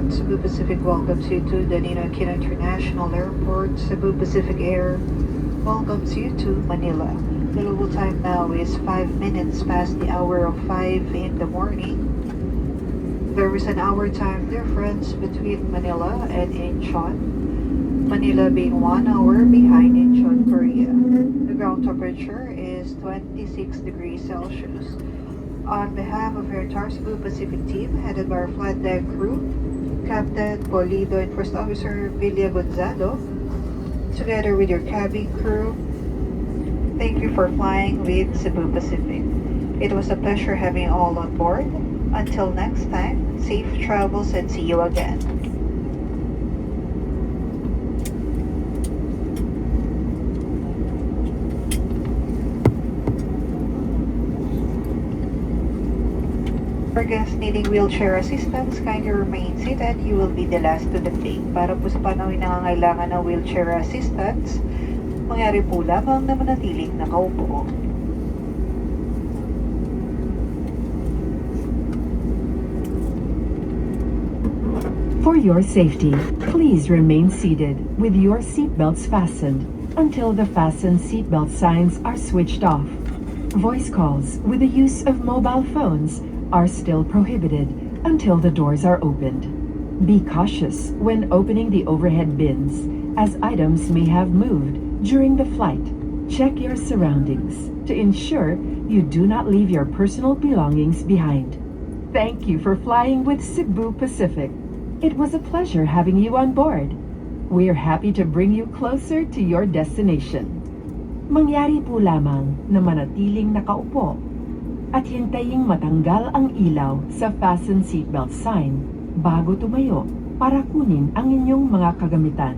Incheon, Cebu Pacific welcomes you to the Ninoy International Airport. Cebu Pacific Air welcomes you to Manila. The local time now is 5 minutes past the hour of 5 in the morning. There is an hour time difference between Manila and Incheon. Manila being 1 hour behind Incheon, Korea. The ground temperature is 26 degrees Celsius. On behalf of our entire Cebu Pacific team, headed by our flight deck crew, Captain Polido and First Officer Villa Gonzalo, together with your cabin crew, thank you for flying with Cebu Pacific. It was a pleasure having you all on board. Until next time, safe travels and see you again. For guests needing wheelchair assistance, kindly remain seated. You will be the last to depart. Para po sa panahon nangangailangan ng wheelchair assistance, mangyari po lamang na manatiling nakaupo. For your safety, please remain seated with your seatbelts fastened until the fasten seatbelt signs are switched off. Voice calls with the use of mobile phones are still prohibited until the doors are opened. Be cautious when opening the overhead bins, as items may have moved during the flight. Check your surroundings to ensure you do not leave your personal belongings behind. Thank you for flying with Cebu Pacific. It was a pleasure having you on board. We are happy to bring you closer to your destination. Mangyari po lamang na manatiling nakaupo at hintaying matanggal ang ilaw sa fasten seatbelt sign bago tumayo para kunin ang inyong mga kagamitan.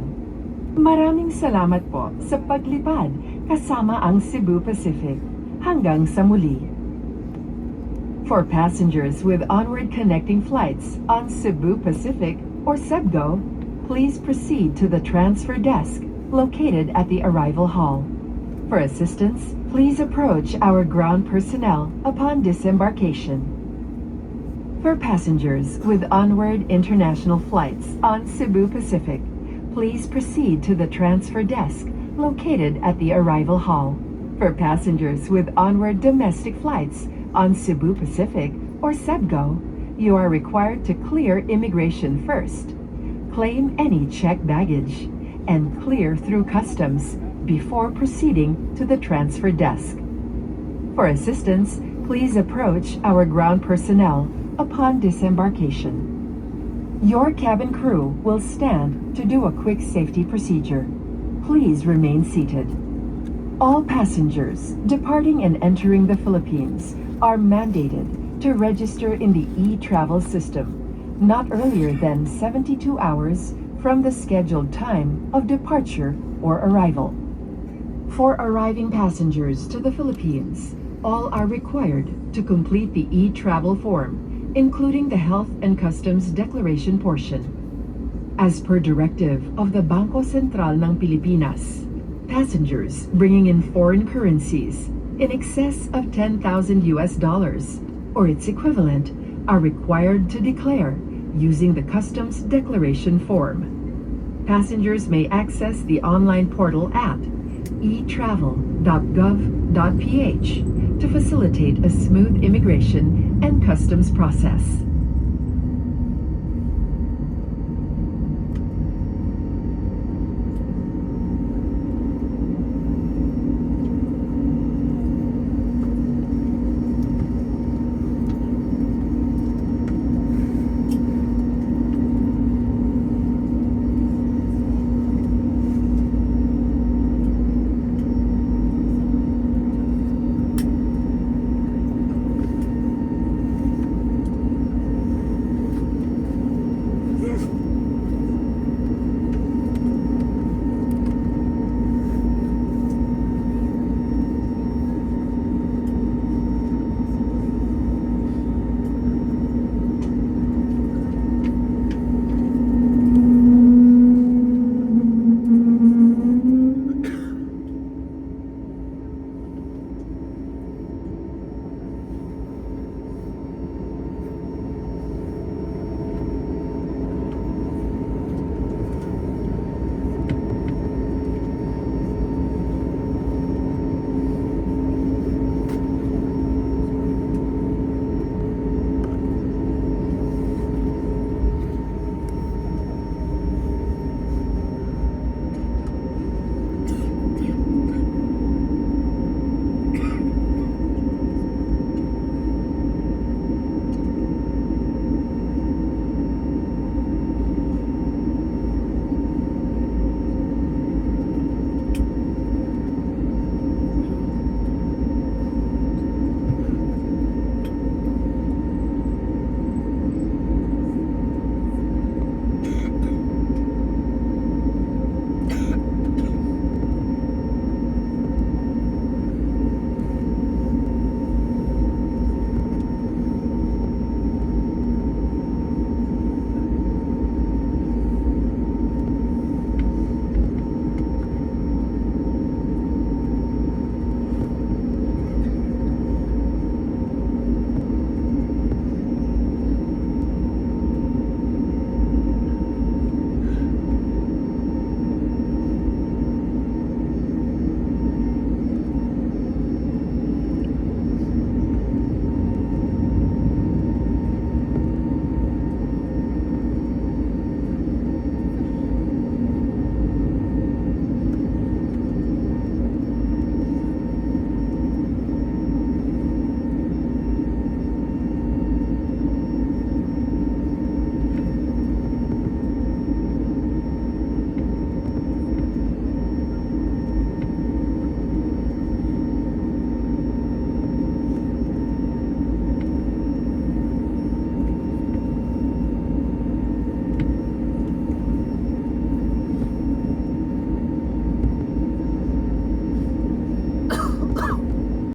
Maraming salamat po sa paglipad kasama ang Cebu Pacific. Hanggang sa muli. For passengers with onward connecting flights on Cebu Pacific or CEBGO, please proceed to the transfer desk located at the arrival hall. For assistance, please approach our ground personnel upon disembarkation. For passengers with onward international flights on Cebu Pacific, please proceed to the transfer desk located at the arrival hall. For passengers with onward domestic flights on Cebu Pacific or CEBGO, you are required to clear immigration first, claim any checked baggage, and clear through customs before proceeding to the transfer desk. For assistance, please approach our ground personnel upon disembarkation. Your cabin crew will stand to do a quick safety procedure. Please remain seated. All passengers departing and entering the Philippines are mandated to register in the e-travel system not earlier than 72 hours from the scheduled time of departure or arrival. For arriving passengers to the Philippines, all are required to complete the e-travel form, including the Health and Customs Declaration portion. As per directive of the Bangko Sentral ng Pilipinas, passengers bringing in foreign currencies in excess of $10,000 or its equivalent are required to declare using the Customs Declaration form. Passengers may access the online portal at etravel.gov.ph to facilitate a smooth immigration and customs process.